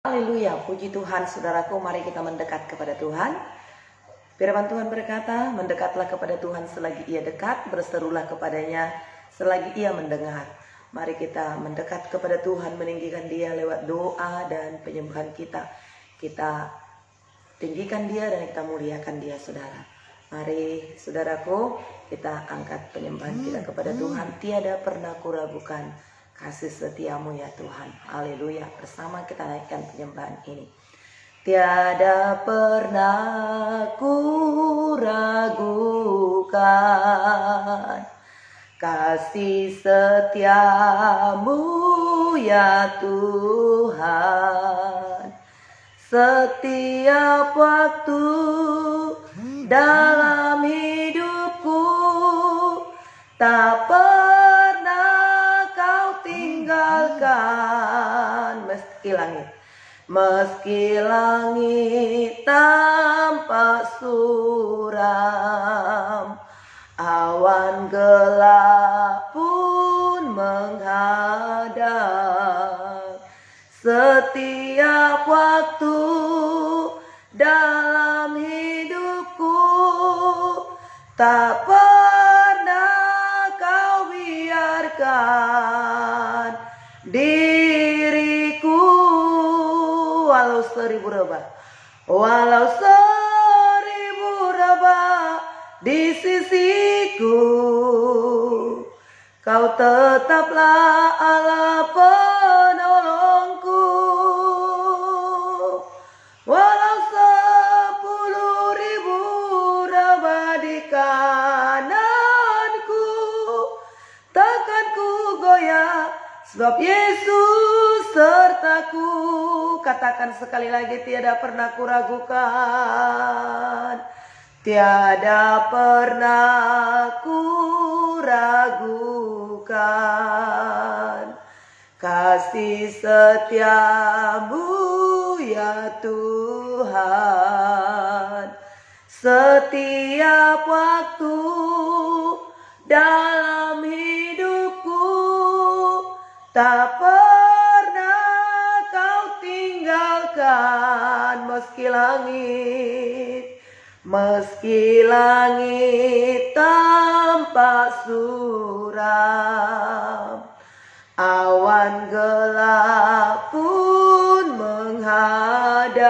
Haleluya, puji Tuhan saudaraku, mari kita mendekat kepada Tuhan. Firman Tuhan berkata, mendekatlah kepada Tuhan selagi ia dekat, berserulah kepadanya selagi ia mendengar. Mari kita mendekat kepada Tuhan, meninggikan dia lewat doa dan penyembahan kita. Kita tinggikan dia dan kita muliakan dia, saudara. Mari saudaraku, kita angkat penyembahan kita kepada Tuhan. Tiada pernah kuragukan kasih setiamu ya Tuhan. Haleluya. Bersama kita naikkan penyembahan ini. Tiada pernah kuragukan kasih setiamu ya Tuhan. Setiap waktu dalam hidupku tak pernah kau tinggalkan. Meski langit tampak suram, awan gelap pun menghadap. Setiap waktu dalam hidupku tak pernah kau biarkan diriku, walau seribu rebah di sisiku, kau tetaplah Allah penolongku. Walau 10.000 rebah di kananku, takkan ku goyah, sebab Yesus sertaku. Katakan sekali lagi, tiada pernah kuragukan, tiada pernah kuragukan kasih setiamu ya Tuhan. Setiap waktu dalam hidupku tak pernah kau tinggalkan. Meski langit tampak suram, awan gelap pun menghadap.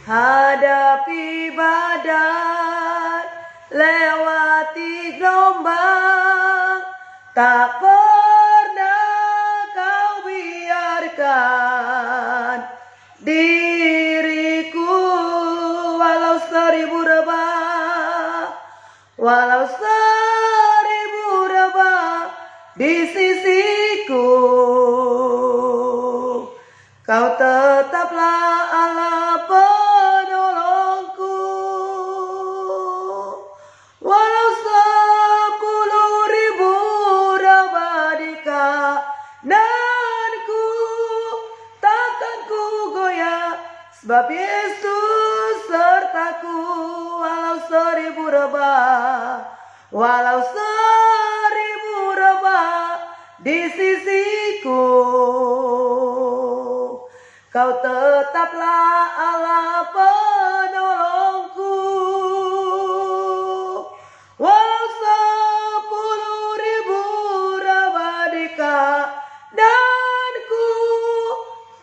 Hadapi badai, lewati gelombang, tak pernah kau biarkan diriku. Walau 1000 rebah di sisiku, kau tetaplah Allah penolongku. Walau 10.000 rebah di kananku, takkan ku goyah, sebab Yesus sertaku. Walau 1000 rebah di sisiku, kau tetaplah Allah penolongku. Walau 10.000 rebah di kananku,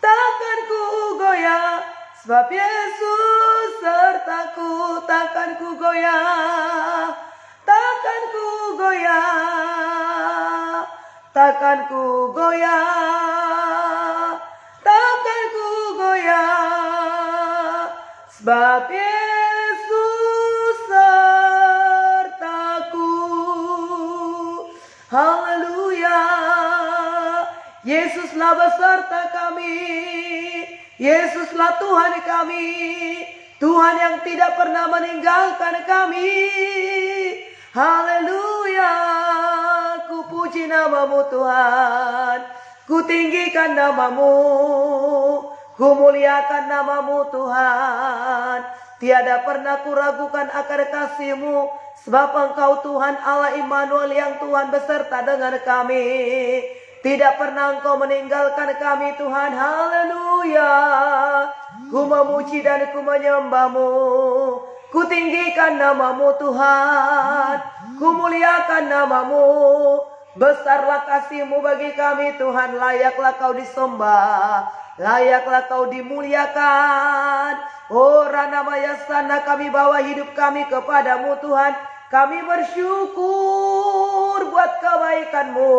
takkan ku goyah, sebab Yesus sertaku. Takkan ku goyah, takkan ku goyah, takkan ku goyah, takkan ku goyah, sebab Yesus sertaku. Haleluya. Yesuslah beserta kami, Yesuslah Tuhan kami, Tuhan yang tidak pernah meninggalkan kami. Haleluya. Ku puji namamu Tuhan, ku tinggikan namamu, ku muliakan namamu Tuhan. Tiada pernah kuragukan akan kasih-Mu, sebab Engkau Tuhan Allah Immanuel yang Tuhan beserta dengan kami. Tidak pernah Engkau meninggalkan kami Tuhan. Haleluya. Haleluya. Ku memuji dan ku menyembah-Mu. Ku tinggikan nama-Mu Tuhan. Ku muliakan nama-Mu. Besarlah kasih-Mu bagi kami Tuhan. Layaklah Kau disembah. Layaklah Kau dimuliakan. Oh Rana Mayasana, kami bawa hidup kami kepadamu Tuhan. Kami bersyukur buat kebaikan-Mu.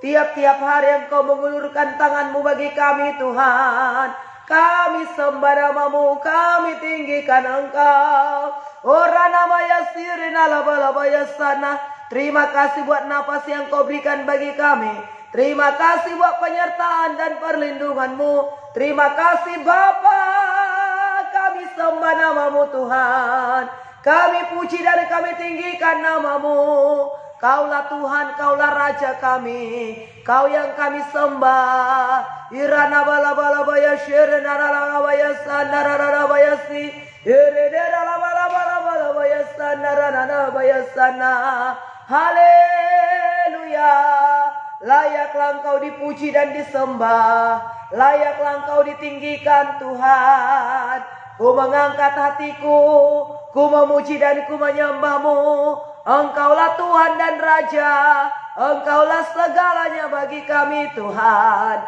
Tiap-tiap hari Engkau mengulurkan tangan-Mu bagi kami Tuhan. Kami sembah nama-Mu, kami tinggikan Engkau. Oh Rana Mayasirina Labalabaya-sana. Terima kasih buat nafas yang Kau berikan bagi kami. Terima kasih buat penyertaan dan perlindungan-Mu. Terima kasih Bapa. Kami sembah nama-Mu Tuhan. Kami puji dan kami tinggikan nama-Mu. Kaulah Tuhan, Kaulah Raja kami. Kau yang kami sembah. Irana balabalabaya syirna rarabaya sandararabaya si. Iredera labalabalabaya sandararabaya sana. Haleluya. Layaklah Engkau dipuji dan disembah. Layaklah Engkau ditinggikan Tuhan. Ku mengangkat hatiku, ku memuji dan ku menyembah-Mu. Engkaulah Tuhan dan Raja. Engkaulah segalanya bagi kami Tuhan.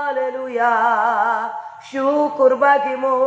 Haleluya. Syukur bagi-Mu.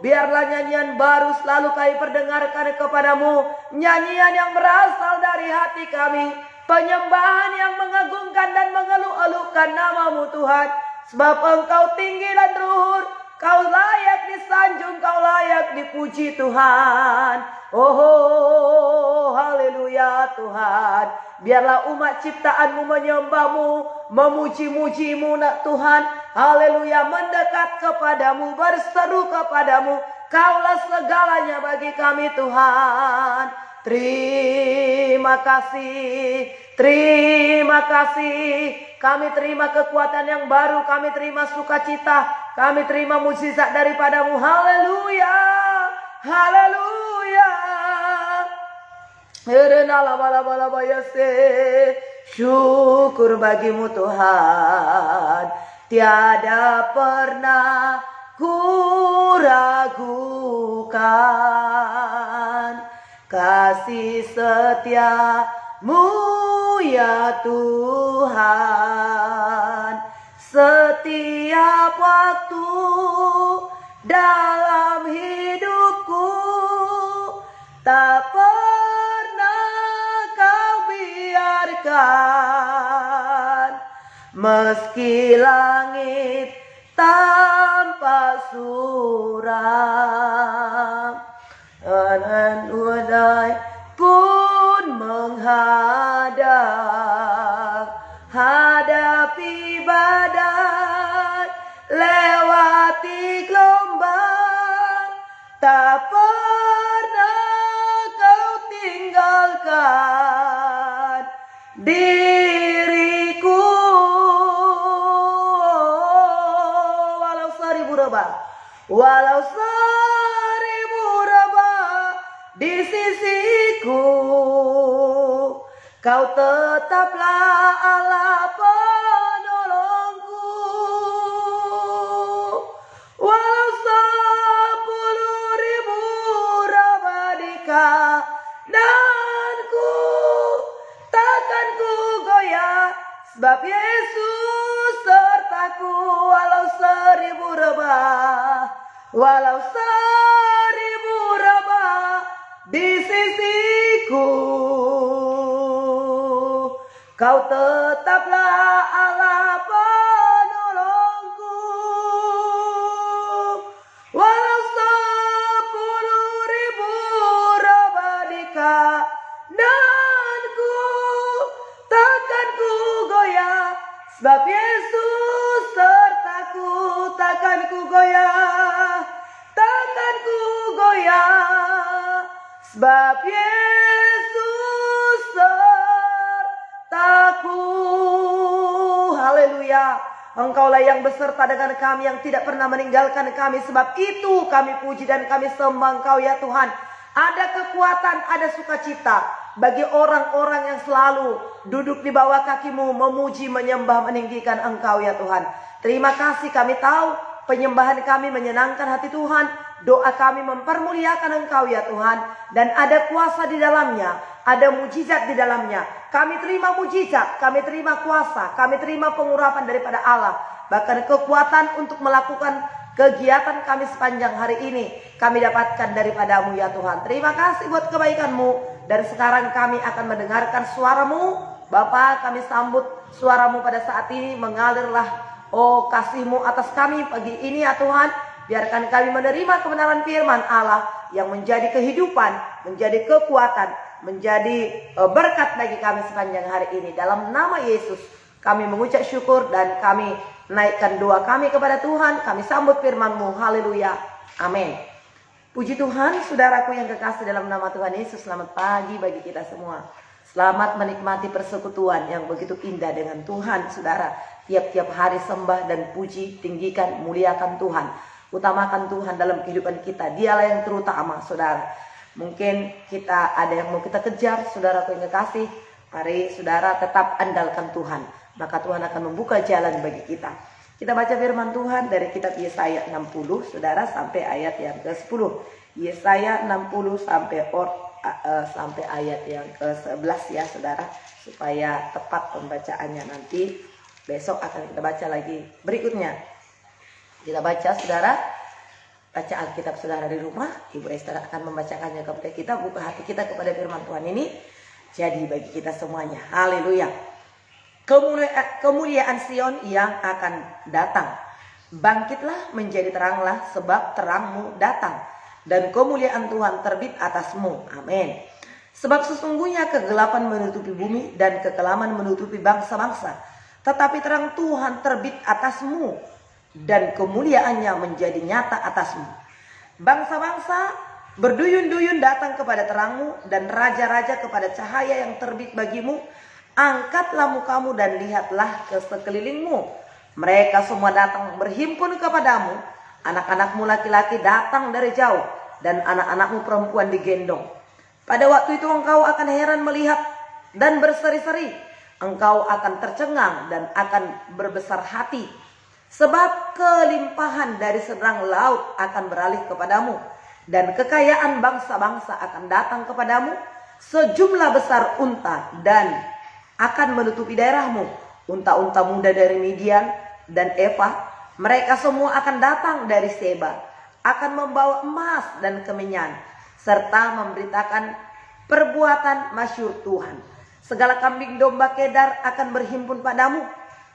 Biarlah nyanyian baru selalu kami perdengarkan kepadamu. Nyanyian yang berasal dari hati kami. Penyembahan yang mengagungkan dan mengeluh-elukan nama-Mu Tuhan. Sebab Engkau tinggi dan luhur. Kau layak disanjung, Kau layak dipuji Tuhan. Oh, haleluya Tuhan. Biarlah umat ciptaan-Mu menyembah-Mu, memuji-muji-Mu Tuhan. Haleluya, mendekat kepadamu, berseru kepadamu. Kaulah segalanya bagi kami Tuhan. Terima kasih, terima kasih. Kami terima kekuatan yang baru, kami terima sukacita, kami terima mukjizat daripada-Mu. Haleluya, haleluya. Syukur bagi-Mu Tuhan. Tiada pernah ku ragukan kasih setia-Mu ya Tuhan. Setiap waktu dalam hidupku tak pernah Kau biarkan. Meski langit tanpa suram dan badai pun menghadap, hadapi badai, lewati gelombang, tak pernah Kau tinggalkan diriku. Walau seribu rebah, walau seribu rebah di sisiku, Kau tetaplah Allah penolongku. Walau 10.000 rebah di kananku, takkan ku goyah, sebab Yesus sertaku. Walau 1000 rebah, walau 1000 rebah di sisiku, Kau tetaplah Allah penolongku. Walau 10.000 rebah di kananku, takkan ku goyah, sebab Yesus sertaku. Takkan ku goyah, takkan ku goyah, sebab Yesus sertaku. Haleluya. Engkaulah yang beserta dengan kami, yang tidak pernah meninggalkan kami. Sebab itu kami puji dan kami sembah Engkau ya Tuhan. Ada kekuatan, ada sukacita. bagi orang-orang yang selalu duduk di bawah kaki-Mu, memuji, menyembah, meninggikan Engkau ya Tuhan. Terima kasih, kami tahu penyembahan kami menyenangkan hati Tuhan. Doa kami mempermuliakan Engkau ya Tuhan. Dan ada kuasa di dalamnya, ada mujizat di dalamnya. Kami terima mujizat, kami terima kuasa, kami terima pengurapan daripada Allah. Bahkan kekuatan untuk melakukan kegiatan kami sepanjang hari ini kami dapatkan daripada-Mu ya Tuhan. Terima kasih buat kebaikan-Mu. Dan sekarang kami akan mendengarkan suara-Mu. Bapa, kami sambut suara-Mu pada saat ini. Mengalirlah kasih-Mu atas kami pagi ini ya Tuhan. Biarkan kami menerima kebenaran firman Allah yang menjadi kehidupan, menjadi kekuatan, menjadi berkat bagi kami sepanjang hari ini. Dalam nama Yesus kami mengucap syukur dan kami naikkan doa kami kepada Tuhan. Kami sambut firman-Mu. Haleluya. Amin. Puji Tuhan, saudaraku yang kekasih dalam nama Tuhan Yesus. Selamat pagi bagi kita semua. Selamat menikmati persekutuan yang begitu indah dengan Tuhan, saudara. Tiap-tiap hari sembah dan puji, tinggikan, muliakan Tuhan. Utamakan Tuhan dalam kehidupan kita. Dialah yang terutama, saudara. Mungkin kita ada yang mau kita kejar, saudaraku yang kekasih. Mari saudara tetap andalkan Tuhan. Maka Tuhan akan membuka jalan bagi kita. Kita baca firman Tuhan dari kitab Yesaya 60, saudara, sampai ayat yang ke-10. Yesaya 60 sampai ayat yang ke-11 ya, saudara. Supaya tepat pembacaannya nanti. Besok akan kita baca lagi berikutnya. Kita baca, saudara. Baca Alkitab saudara di rumah. Ibu Esther akan membacakannya kepada kita. Buka hati kita kepada firman Tuhan ini. Jadi bagi kita semuanya. Haleluya. Kemuliaan Sion yang akan datang. Bangkitlah, menjadi teranglah, sebab terang-Mu datang. Dan kemuliaan Tuhan terbit atas-Mu. Amin. Sebab sesungguhnya kegelapan menutupi bumi dan kekelaman menutupi bangsa-bangsa. Tetapi terang Tuhan terbit atas-Mu. Dan kemuliaannya menjadi nyata atas-Mu. Bangsa-bangsa berduyun-duyun datang kepada terang-Mu. Dan raja-raja kepada cahaya yang terbit bagi-Mu. Angkatlah mukamu dan lihatlah ke sekelilingmu. Mereka semua datang berhimpun kepadamu. Anak-anakmu laki-laki datang dari jauh. Dan anak-anakmu perempuan digendong. Pada waktu itu engkau akan heran melihat dan berseri-seri. Engkau akan tercengang dan akan berbesar hati. Sebab kelimpahan dari seberang laut akan beralih kepadamu. Dan kekayaan bangsa-bangsa akan datang kepadamu. Sejumlah besar unta dan akan menutupi daerahmu. Unta-unta muda dari Midian dan Eva. Mereka semua akan datang dari Seba. Akan membawa emas dan kemenyan. Serta memberitakan perbuatan masyhur Tuhan. Segala kambing domba Kedar akan berhimpun padamu.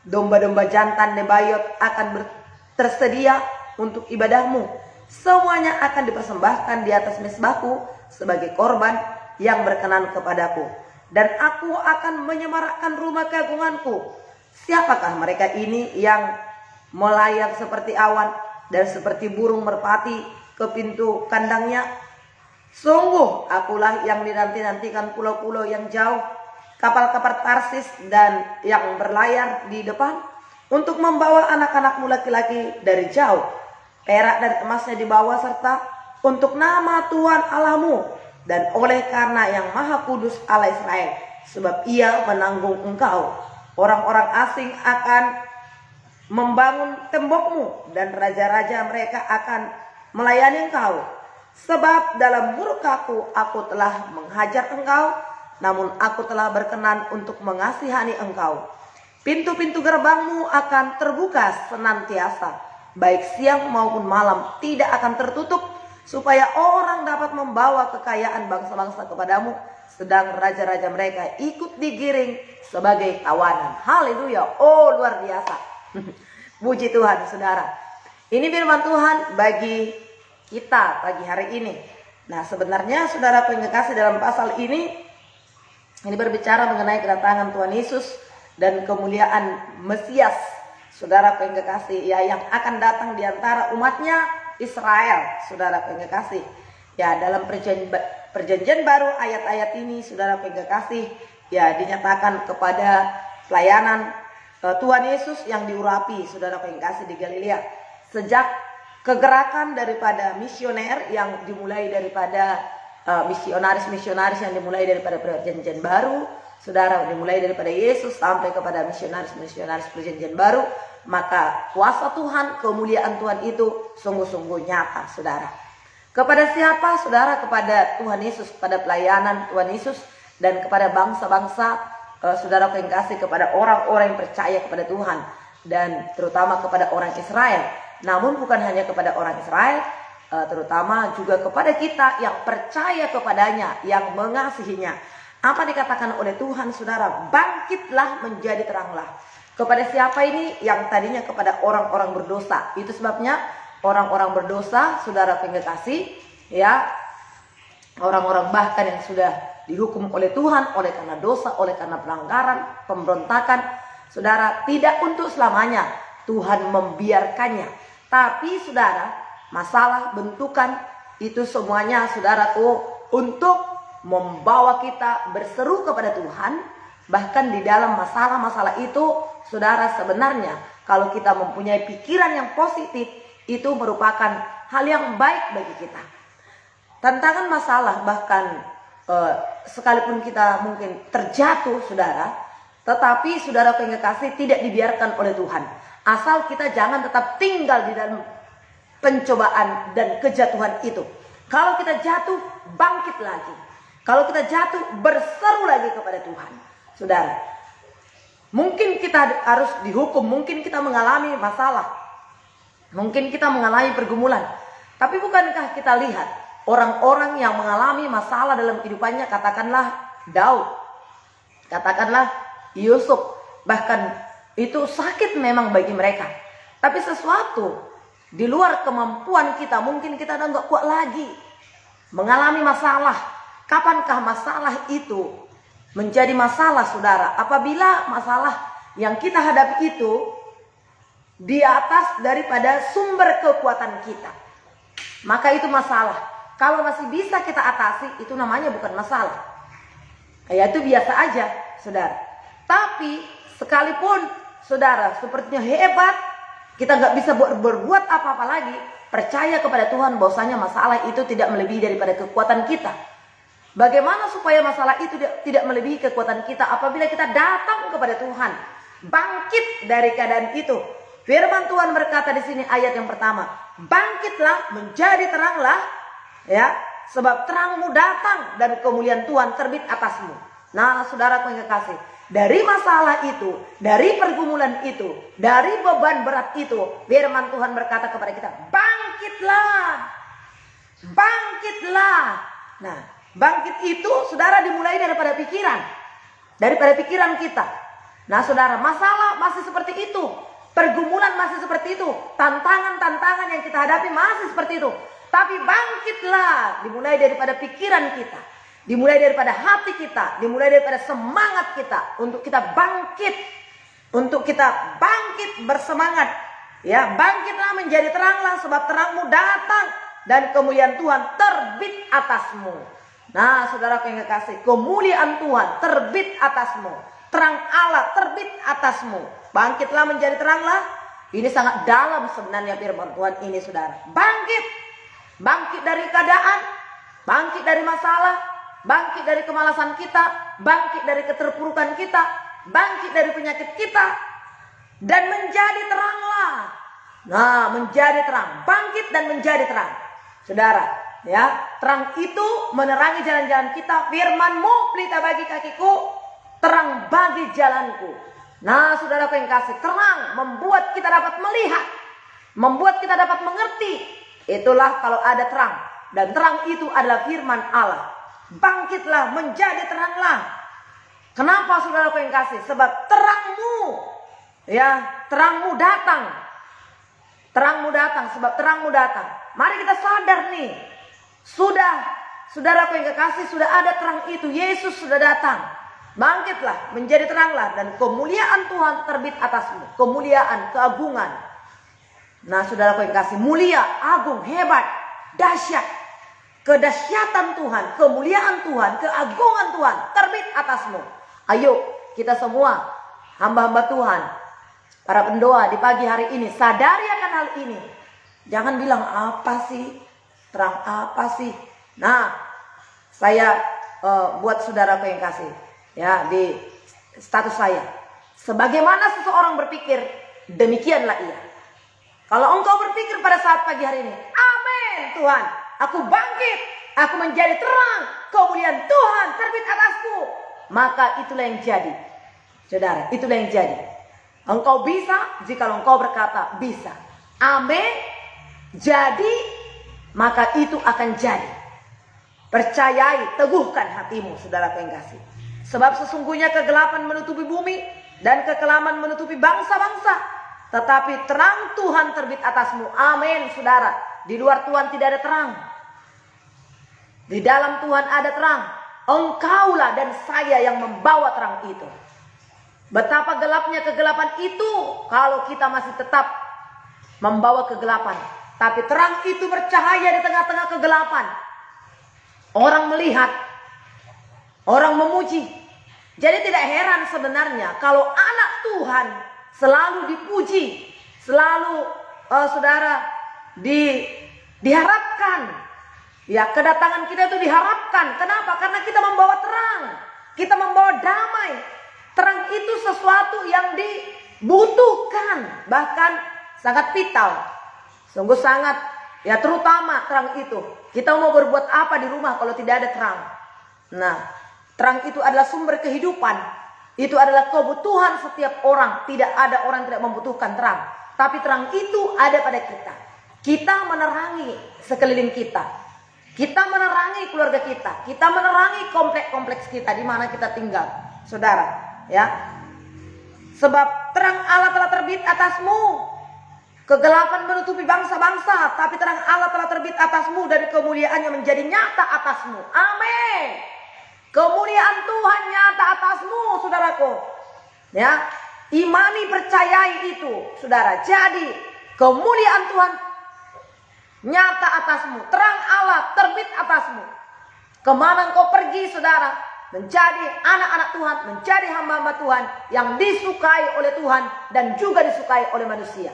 Domba-domba jantan Nebayot akan tersedia untuk ibadahmu. Semuanya akan dipersembahkan di atas mezbahku sebagai korban yang berkenan kepadaku. Dan aku akan menyemarakkan rumah keagunganku. Siapakah mereka ini yang melayang seperti awan dan seperti burung merpati ke pintu kandangnya? Sungguh akulah yang dinanti-nantikan pulau-pulau yang jauh, kapal-kapal Tarsis dan yang berlayar di depan, untuk membawa anak-anakmu laki-laki dari jauh. Perak dan emasnya dibawa serta untuk nama Tuhan Allahmu. Dan oleh karena yang Maha Kudus Allah Israel, sebab Ia menanggung engkau. Orang-orang asing akan membangun tembokmu dan raja-raja mereka akan melayani engkau. Sebab dalam murkaku aku telah menghajar engkau, namun aku telah berkenan untuk mengasihani engkau. Pintu-pintu gerbangmu akan terbuka senantiasa, baik siang maupun malam tidak akan tertutup, supaya orang dapat membawa kekayaan bangsa-bangsa kepadamu, sedang raja-raja mereka ikut digiring sebagai tawanan. Haleluya. Oh, luar biasa. Puji Tuhan, saudara. Ini firman Tuhan bagi kita pagi hari ini. Nah, sebenarnya saudara yang kekasih, dalam pasal ini berbicara mengenai kedatangan Tuhan Yesus dan kemuliaan Mesias. Saudara yang kekasih, ya, yang akan datang di antara umatnya Israel, saudara yang kekasih. Ya, dalam perjanjian baru ayat-ayat ini, saudara yang kekasih, ya, dinyatakan kepada pelayanan Tuhan Yesus yang diurapi, saudara yang kekasih, di Galilea. Sejak kegerakan daripada misioner yang dimulai daripada misionaris-misionaris yang dimulai daripada perjanjian baru, saudara, dimulai daripada Yesus sampai kepada misionaris-misionaris perjanjian baru, maka kuasa Tuhan, kemuliaan Tuhan itu sungguh-sungguh nyata, saudara. Kepada siapa, saudara? Kepada Tuhan Yesus, kepada pelayanan Tuhan Yesus, dan kepada bangsa-bangsa, saudara yang kasih, kepada orang-orang yang percaya kepada Tuhan, dan terutama kepada orang Israel. Namun bukan hanya kepada orang Israel, terutama juga kepada kita yang percaya kepadanya, yang mengasihinya. Apa dikatakan oleh Tuhan, saudara? Bangkitlah menjadi teranglah. Kepada siapa ini? Yang tadinya kepada orang-orang berdosa. Itu sebabnya orang-orang berdosa, saudara kekasih, ya, orang-orang bahkan yang sudah dihukum oleh Tuhan oleh karena dosa, oleh karena pelanggaran, pemberontakan, saudara, tidak untuk selamanya Tuhan membiarkannya. Tapi saudara, masalah, bentukan itu semuanya, saudaraku, untuk membawa kita berseru kepada Tuhan. Bahkan di dalam masalah-masalah itu, saudara, sebenarnya kalau kita mempunyai pikiran yang positif, itu merupakan hal yang baik bagi kita. Tantangan masalah, bahkan sekalipun kita mungkin terjatuh, saudara, tetapi saudara yang kekasih, tidak dibiarkan oleh Tuhan. Asal kita jangan tetap tinggal di dalam pencobaan dan kejatuhan itu. Kalau kita jatuh, bangkit lagi. Kalau kita jatuh, berseru lagi kepada Tuhan. Saudara, mungkin kita harus dihukum, mungkin kita mengalami masalah, mungkin kita mengalami pergumulan. Tapi bukankah kita lihat orang-orang yang mengalami masalah dalam kehidupannya, katakanlah Daud, katakanlah Yusuf, bahkan itu sakit memang bagi mereka. Tapi sesuatu di luar kemampuan kita, mungkin kita udah nggak kuat lagi mengalami masalah. Kapankah masalah itu menjadi masalah, saudara? Apabila masalah yang kita hadapi itu di atas daripada sumber kekuatan kita, maka itu masalah. Kalau masih bisa kita atasi, itu namanya bukan masalah. Ya, itu biasa aja, saudara. Tapi sekalipun saudara sepertinya hebat, kita nggak bisa berbuat apa-apa lagi, percaya kepada Tuhan bahwasanya masalah itu tidak melebihi daripada kekuatan kita. Bagaimana supaya masalah itu tidak melebihi kekuatan kita? Apabila kita datang kepada Tuhan, bangkit dari keadaan itu. Firman Tuhan berkata di sini ayat yang pertama, bangkitlah menjadi teranglah, ya, sebab terangmu datang dan kemuliaan Tuhan terbit atasmu. Nah, saudara yang kekasih, dari masalah itu, dari pergumulan itu, dari beban berat itu, firman Tuhan berkata kepada kita, bangkitlah, bangkitlah. Nah, bangkit itu, saudara, dimulai daripada pikiran, daripada pikiran kita. Nah, saudara, masalah masih seperti itu, pergumulan masih seperti itu, tantangan-tantangan yang kita hadapi masih seperti itu. Tapi bangkitlah, dimulai daripada pikiran kita, dimulai daripada hati kita, dimulai daripada semangat kita, untuk kita bangkit, untuk kita bangkit bersemangat. Ya, bangkitlah menjadi teranglah, sebab terangmu datang dan kemuliaan Tuhan terbit atasmu. Nah, saudara yang kekasih, kemuliaan Tuhan terbit atasmu, terang Allah terbit atasmu. Bangkitlah menjadi teranglah. Ini sangat dalam sebenarnya firman Tuhan ini, saudara. Bangkit, bangkit dari keadaan, bangkit dari masalah, bangkit dari kemalasan kita, bangkit dari keterpurukan kita, bangkit dari penyakit kita, dan menjadi teranglah. Nah, menjadi terang, bangkit dan menjadi terang, saudara. Ya, terang itu menerangi jalan-jalan kita. Firman-Mu pelita bagi kakiku, terang bagi jalanku. Nah, saudara yang kasih, terang membuat kita dapat melihat, membuat kita dapat mengerti. Itulah kalau ada terang, dan terang itu adalah firman Allah. Bangkitlah menjadi teranglah. Kenapa, saudara yang kasih? Sebab terangmu, ya, terangmu datang. Terangmu datang, sebab terangmu datang. Mari kita sadar nih, sudah, saudaraku yang kekasih, sudah ada terang itu. Yesus sudah datang. Bangkitlah menjadi teranglah, dan kemuliaan Tuhan terbit atasmu. Kemuliaan, keagungan. Nah, saudaraku yang kasih, mulia, agung, hebat, dahsyat, kedahsyatan Tuhan, kemuliaan Tuhan, keagungan Tuhan terbit atasmu. Ayo kita semua hamba-hamba Tuhan, para pendoa di pagi hari ini, sadari akan hal ini. Jangan bilang apa sih, terang apa sih. Nah, Saya buat saudaraku yang kasih ya di status saya. Sebagaimana seseorang berpikir, demikianlah ia. Kalau engkau berpikir pada saat pagi hari ini, amin Tuhan, aku bangkit, aku menjadi terang, kemuliaan Tuhan terbit atasku, maka itulah yang jadi. Saudara, itulah yang jadi. Engkau bisa jika engkau berkata bisa. Amin, jadi, maka itu akan jadi. Percayai, teguhkan hatimu, saudara yang kasih. Sebab sesungguhnya kegelapan menutupi bumi dan kekelaman menutupi bangsa-bangsa. Tetapi terang Tuhan terbit atasmu. Amin, saudara. Di luar Tuhan tidak ada terang. Di dalam Tuhan ada terang. Engkaulah dan saya yang membawa terang itu. Betapa gelapnya kegelapan itu kalau kita masih tetap membawa kegelapan. Tapi terang itu bercahaya di tengah-tengah kegelapan. Orang melihat, orang memuji. Jadi tidak heran sebenarnya kalau anak Tuhan selalu dipuji, selalu saudara diharapkan. Ya, kedatangan kita itu diharapkan. Kenapa? Karena kita membawa terang, kita membawa damai. Terang itu sesuatu yang dibutuhkan, bahkan sangat vital. Sungguh sangat, ya terutama terang itu. Kita mau berbuat apa di rumah kalau tidak ada terang? Nah, terang itu adalah sumber kehidupan. Itu adalah kebutuhan setiap orang. Tidak ada orang yang tidak membutuhkan terang. Tapi terang itu ada pada kita. Kita menerangi sekeliling kita. Kita menerangi keluarga kita. Kita menerangi kompleks-kompleks kita di mana kita tinggal. Saudara, ya. Sebab terang Allah telah terbit atasmu. Kegelapan menutupi bangsa-bangsa, tapi terang Allah telah terbit atasmu dan kemuliaannya menjadi nyata atasmu. Amin. Kemuliaan Tuhan nyata atasmu, saudaraku. Ya, imani, percayai itu, saudara. Jadi kemuliaan Tuhan nyata atasmu, terang Allah terbit atasmu. Kemana engkau pergi, saudara, menjadi anak-anak Tuhan, menjadi hamba-hamba Tuhan yang disukai oleh Tuhan dan juga disukai oleh manusia.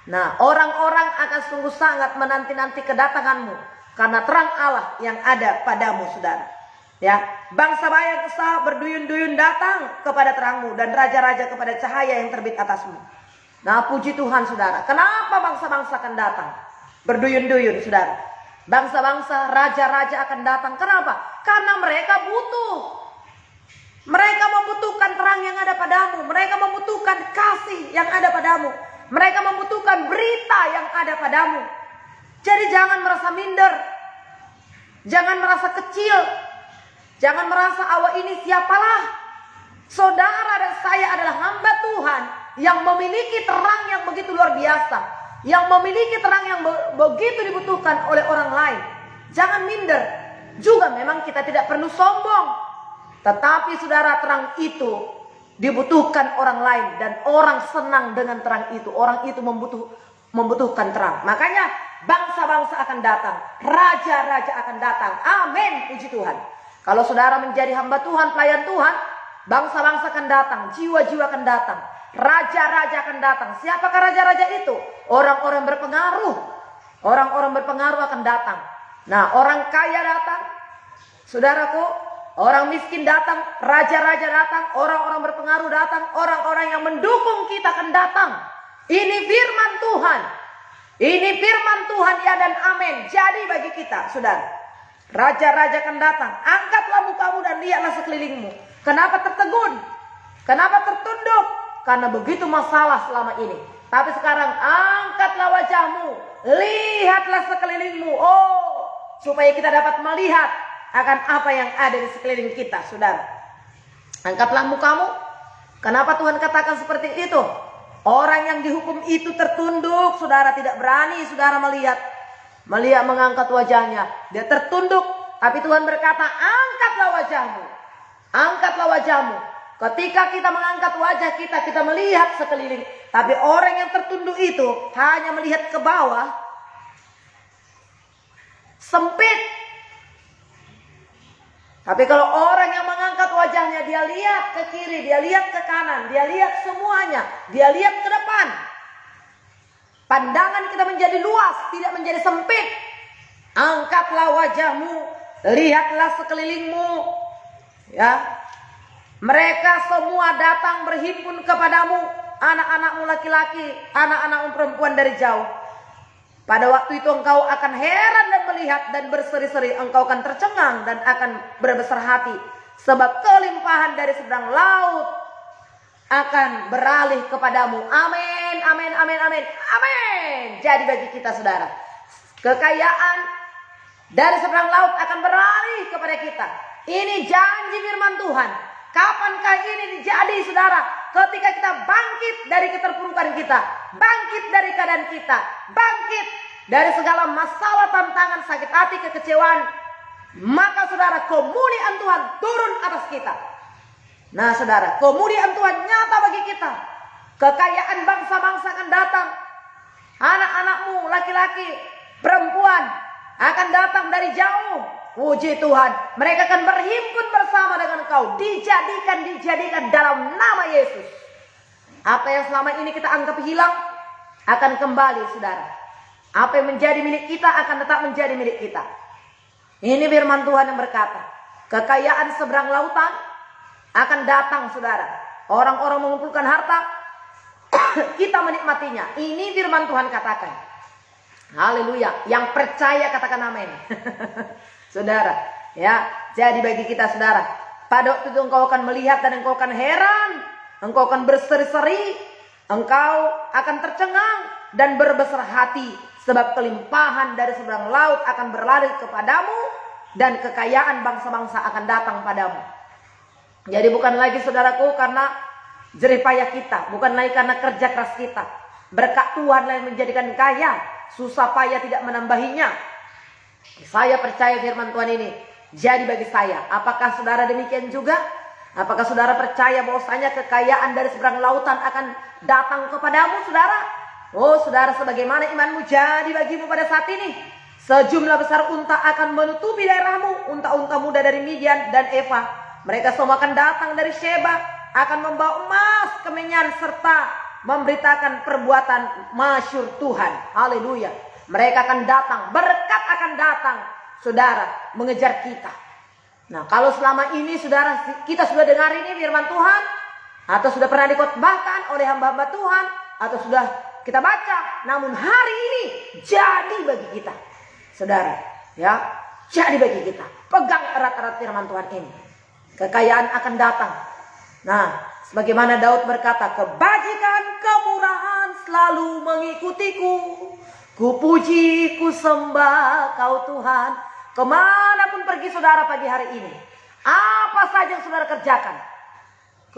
Nah, orang-orang akan sungguh sangat menanti-nanti kedatanganmu karena terang Allah yang ada padamu, saudara. Ya, bangsa-bangsa kesal berduyun-duyun datang kepada terangmu dan raja-raja kepada cahaya yang terbit atasmu. Nah, puji Tuhan, saudara. Kenapa bangsa-bangsa akan datang berduyun-duyun, saudara? Bangsa-bangsa, raja-raja akan datang. Kenapa? Karena mereka butuh. Mereka membutuhkan terang yang ada padamu. Mereka membutuhkan kasih yang ada padamu. Mereka membutuhkan berita yang ada padamu. Jadi jangan merasa minder. Jangan merasa kecil. Jangan merasa awak ini siapalah. Saudara dan saya adalah hamba Tuhan yang memiliki terang yang begitu luar biasa. Yang memiliki terang yang begitu dibutuhkan oleh orang lain. Jangan minder. Juga memang kita tidak perlu sombong. Tetapi saudara, terang itu dibutuhkan orang lain dan orang senang dengan terang itu. Orang itu membutuhkan terang. Makanya bangsa-bangsa akan datang, raja-raja akan datang. Amin, puji Tuhan. Kalau saudara menjadi hamba Tuhan, pelayan Tuhan, bangsa-bangsa akan datang, jiwa-jiwa akan datang, raja-raja akan datang. Siapakah raja-raja itu? Orang-orang berpengaruh. Orang-orang berpengaruh akan datang. Nah, orang kaya datang, saudaraku. Orang miskin datang, raja-raja datang, orang-orang berpengaruh datang, orang-orang yang mendukung kita akan datang. Ini firman Tuhan. Ini firman Tuhan, ya dan amin. Jadi bagi kita, saudara, raja-raja akan datang. Angkatlah mukamu dan lihatlah sekelilingmu. Kenapa tertegun? Kenapa tertunduk? Karena begitu masalah selama ini. Tapi sekarang angkatlah wajahmu, lihatlah sekelilingmu. Oh, supaya kita dapat melihat akan apa yang ada di sekeliling kita, saudara. Angkatlah mukamu. Kenapa Tuhan katakan seperti itu? Orang yang dihukum itu tertunduk, saudara, tidak berani saudara melihat mengangkat wajahnya. Dia tertunduk, tapi Tuhan berkata, angkatlah wajahmu. Angkatlah wajahmu. Ketika kita mengangkat wajah kita, kita melihat sekeliling. Tapi orang yang tertunduk itu hanya melihat ke bawah, sempit. Tapi kalau orang yang mengangkat wajahnya, dia lihat ke kiri, dia lihat ke kanan, dia lihat semuanya, dia lihat ke depan. Pandangan kita menjadi luas, tidak menjadi sempit. Angkatlah wajahmu, Lihatlah sekelilingmu, ya. Mereka semua datang berhimpun kepadamu, anak-anakmu laki-laki, anak-anakmu perempuan dari jauh. Pada waktu itu engkau akan heran dan melihat dan berseri-seri, engkau akan tercengang dan akan berbesar hati, sebab kelimpahan dari seberang laut akan beralih kepadamu. Amin, amin, amin, amin, amin. Jadi bagi kita saudara, kekayaan dari seberang laut akan beralih kepada kita. Ini janji firman Tuhan. Kapankah ini terjadi saudara? Ketika kita bangkit dari keterpurukan kita, bangkit dari keadaan kita, bangkit dari segala masalah, tantangan, sakit hati, kekecewaan, maka saudara, kemuliaan Tuhan turun atas kita. Nah saudara, kemuliaan Tuhan nyata bagi kita. Kekayaan bangsa-bangsa akan datang. Anak-anakmu laki-laki, perempuan akan datang dari jauh. Puji Tuhan, mereka akan berhimpun bersama dengan engkau, dijadikan dalam nama Yesus. Apa yang selama ini kita anggap hilang akan kembali saudara. Apa yang menjadi milik kita akan tetap menjadi milik kita. Ini firman Tuhan yang berkata, kekayaan seberang lautan akan datang saudara. Orang-orang mengumpulkan harta, kita menikmatinya. Ini firman Tuhan katakan. Haleluya. Yang percaya katakan amin. Saudara, ya, jadi bagi kita saudara, pada waktu itu engkau akan melihat dan engkau akan heran, engkau akan berseri-seri, engkau akan tercengang dan berbesar hati, sebab kelimpahan dari seberang laut akan berlari kepadamu dan kekayaan bangsa-bangsa akan datang padamu. Jadi bukan lagi saudaraku karena jerih payah kita, bukan lagi karena kerja keras kita. Berkat Tuhan yang menjadikan kaya, susah payah tidak menambahinya. Saya percaya firman Tuhan ini jadi bagi saya. Apakah saudara demikian juga? Apakah saudara percaya bahwasanya kekayaan dari seberang lautan akan datang kepadamu saudara? Oh saudara, sebagaimana imanmu jadi bagimu pada saat ini. Sejumlah besar unta akan menutupi daerahmu. Unta-unta muda dari Midian dan Eva. Mereka semua akan datang dari Sheba, akan membawa emas, kemenyan, serta memberitakan perbuatan masyhur Tuhan. Haleluya. Mereka akan datang, berkat akan datang, saudara, mengejar kita. Nah, kalau selama ini saudara kita sudah dengar ini firman Tuhan, atau sudah pernah dikhotbahkan oleh hamba-hamba Tuhan, atau sudah kita baca, namun hari ini jadi bagi kita, saudara, ya, jadi bagi kita. Pegang erat-erat firman Tuhan ini. Kekayaan akan datang. Nah, sebagaimana Daud berkata, kebajikan, kemurahan selalu mengikutiku. Ku puji, ku sembah kau Tuhan. Kemanapun pergi saudara pagi hari ini, apa saja yang saudara kerjakan,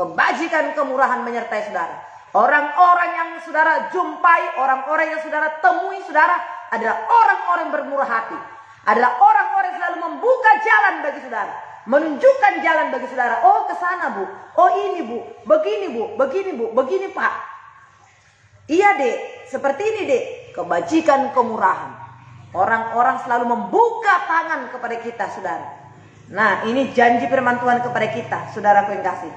kebajikan, kemurahan menyertai saudara. Orang-orang yang saudara jumpai, orang-orang yang saudara temui saudara adalah orang-orang bermurah hati. Adalah orang-orang yang selalu membuka jalan bagi saudara, menunjukkan jalan bagi saudara. Oh ke sana bu, oh ini bu, begini bu, begini bu, begini pak. Iya dek, seperti ini dek. Kebajikan, kemurahan. Orang-orang selalu membuka tangan kepada kita saudara. Nah ini janji firman Tuhan kepada kita, saudaraku yang kasih.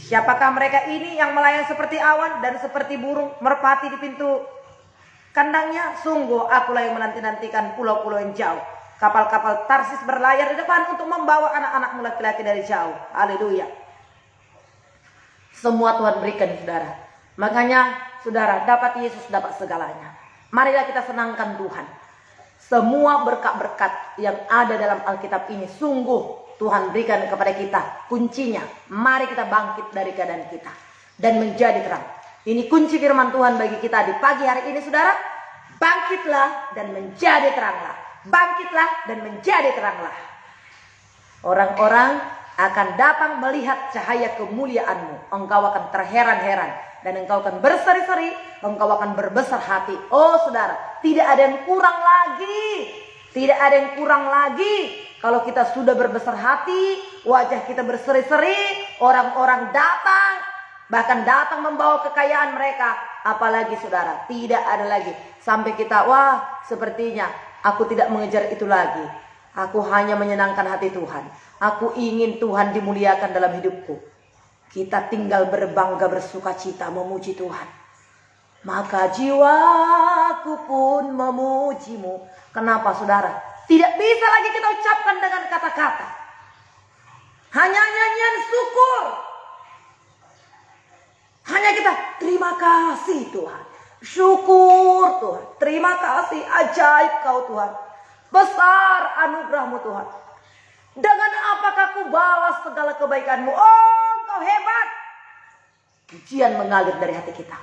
Siapakah mereka ini yang melayang seperti awan dan seperti burung merpati di pintu kandangnya? Sungguh akulah yang menanti-nantikan pulau-pulau yang jauh. Kapal-kapal Tarsis berlayar di depan untuk membawa anak-anakmu laki-laki dari jauh. Haleluya. Semua Tuhan berikan saudara. Makanya saudara, dapat Yesus, dapat segalanya. Marilah kita senangkan Tuhan. Semua berkat-berkat yang ada dalam Alkitab ini sungguh Tuhan berikan kepada kita. Kuncinya, mari kita bangkit dari keadaan kita dan menjadi terang. Ini kunci firman Tuhan bagi kita di pagi hari ini saudara. Bangkitlah dan menjadi teranglah. Bangkitlah dan menjadi teranglah. Orang-orang akan datang melihat cahaya kemuliaanmu. Engkau akan terheran-heran dan engkau akan berseri-seri, engkau akan berbesar hati. Oh saudara, tidak ada yang kurang lagi. Tidak ada yang kurang lagi. Kalau kita sudah berbesar hati, wajah kita berseri-seri, orang-orang datang, bahkan datang membawa kekayaan mereka. Apalagi saudara, tidak ada lagi. Sampai kita, wah sepertinya aku tidak mengejar itu lagi. Aku hanya menyenangkan hati Tuhan. Aku ingin Tuhan dimuliakan dalam hidupku. Kita tinggal berbangga, bersuka cita, memuji Tuhan. Maka jiwaku pun memujimu. Kenapa saudara? Tidak bisa lagi kita ucapkan dengan kata-kata. Hanya nyanyian syukur. Hanya kita terima kasih Tuhan. Syukur Tuhan. Terima kasih, ajaib Kau Tuhan. Besar anugerah-Mu Tuhan. Dengan apakah ku balas segala kebaikan-Mu? Oh, Engkau hebat. Pujian mengalir dari hati kita.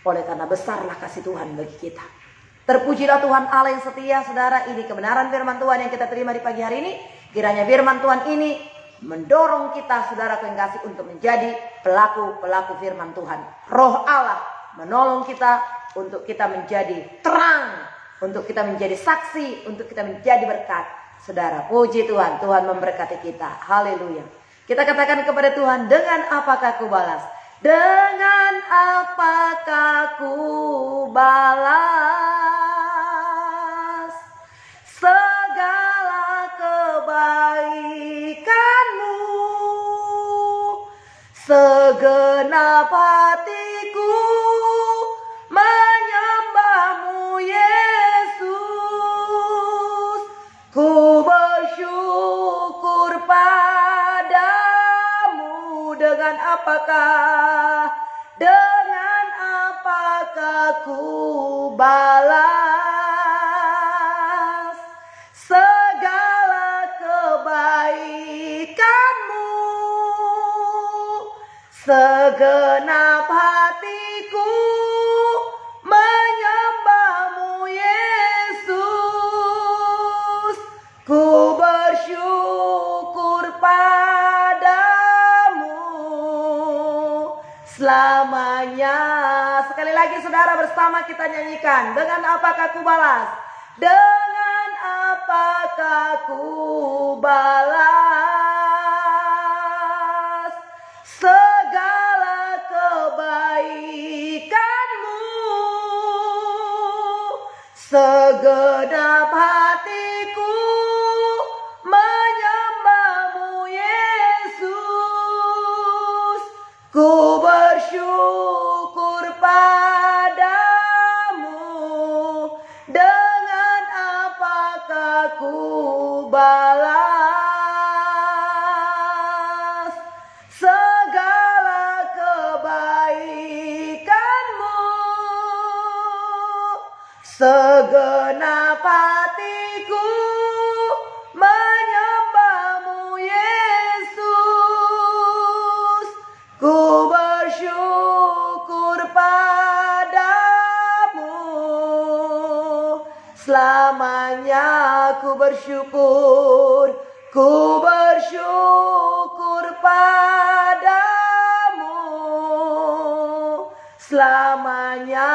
Oleh karena besarlah kasih Tuhan bagi kita. Terpujilah Tuhan Allah yang setia, saudara. Ini kebenaran firman Tuhan yang kita terima di pagi hari ini. Kiranya firman Tuhan ini mendorong kita, saudara yang kasih, untuk menjadi pelaku-pelaku firman Tuhan. Roh Allah menolong kita untuk kita menjadi terang, untuk kita menjadi saksi, untuk kita menjadi berkat. Saudara, puji Tuhan, Tuhan memberkati kita. Haleluya. Kita katakan kepada Tuhan, dengan apakah ku balas? Dengan apakah ku balas segala kebaikan-Mu? Segenap hatiku menyembah-Mu Yesus. Ku bersyukur padamu. Dengan apakah? Dengan apakah ku balas segala kebaikan-Mu? Segenap hatiku menyembah-Mu Yesus. Ku bersyukur padamu selamanya. Sekali lagi saudara, bersama kita nyanyikan. Dengan apakah ku balas? Dengan apakah ku balas segala kebaikan-Mu? Segenap hatiku menyembah-Mu Yesus. Ku bersyukur padamu. Dengan apakah ku balas segala kebaikan-Mu? Segenap hatiku menyembah-Mu Yesus. Ku bersyukur padamu selamanya. Ku bersyukur, ku bersyukur padamu selamanya.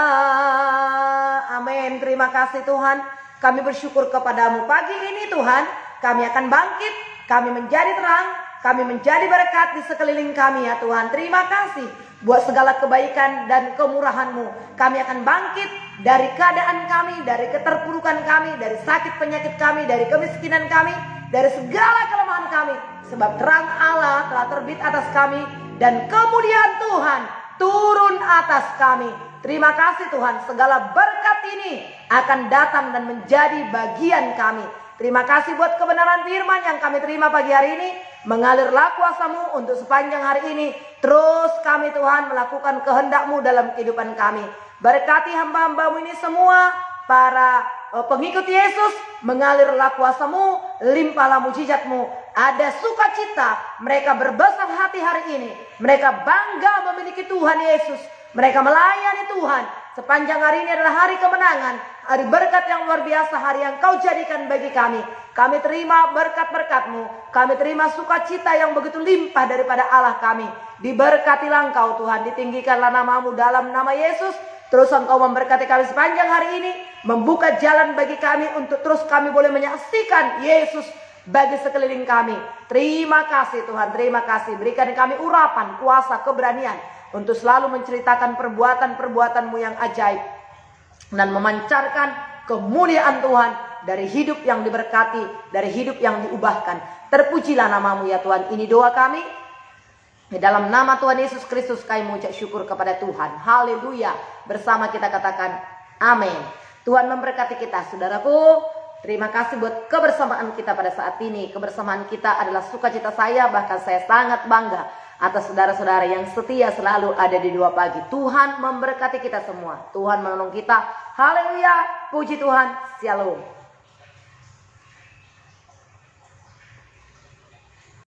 Amin. Terima kasih Tuhan. Kami bersyukur kepadamu pagi ini Tuhan. Kami akan bangkit, kami menjadi terang, kami menjadi berkat di sekeliling kami ya Tuhan. Terima kasih buat segala kebaikan dan kemurahan-Mu. Kami akan bangkit dari keadaan kami, dari keterpurukan kami, dari sakit penyakit kami, dari kemiskinan kami, dari segala kelemahan kami. Sebab terang Allah telah terbit atas kami dan kemuliaan Tuhan turun atas kami. Terima kasih Tuhan, segala berkat ini akan datang dan menjadi bagian kami. Terima kasih buat kebenaran firman yang kami terima pagi hari ini. Mengalirlah kuasa-Mu untuk sepanjang hari ini. Terus kami Tuhan melakukan kehendak-Mu dalam kehidupan kami. Berkati hamba-hamba-Mu ini semua, para pengikut Yesus. Mengalirlah kuasa-Mu, limpahlah mujizat-Mu. Ada sukacita, mereka berbesar hati hari ini. Mereka bangga memiliki Tuhan Yesus. Mereka melayani Tuhan. Sepanjang hari ini adalah hari kemenangan, hari berkat yang luar biasa, hari yang Kau jadikan bagi kami. Kami terima berkat-berkat-Mu. Kami terima sukacita yang begitu limpah daripada Allah kami. Diberkatilah Engkau Tuhan, ditinggikanlah nama-Mu dalam nama Yesus. Terus Engkau memberkati kami sepanjang hari ini, membuka jalan bagi kami untuk terus kami boleh menyaksikan Yesus bagi sekeliling kami. Terima kasih Tuhan, terima kasih. Berikan kami urapan, kuasa, keberanian untuk selalu menceritakan perbuatan-perbuatan-Mu yang ajaib dan memancarkan kemuliaan Tuhan dari hidup yang diberkati, dari hidup yang diubahkan. Terpujilah nama-Mu ya Tuhan. Ini doa kami di dalam nama Tuhan Yesus Kristus. Kami mengucap syukur kepada Tuhan. Haleluya. Bersama kita katakan amin. Tuhan memberkati kita saudaraku. Terima kasih buat kebersamaan kita pada saat ini. Kebersamaan kita adalah sukacita saya, bahkan saya sangat bangga atas saudara-saudara yang setia selalu ada di 2 pagi. Tuhan memberkati kita semua. Tuhan menolong kita. Haleluya. Puji Tuhan. Shalom.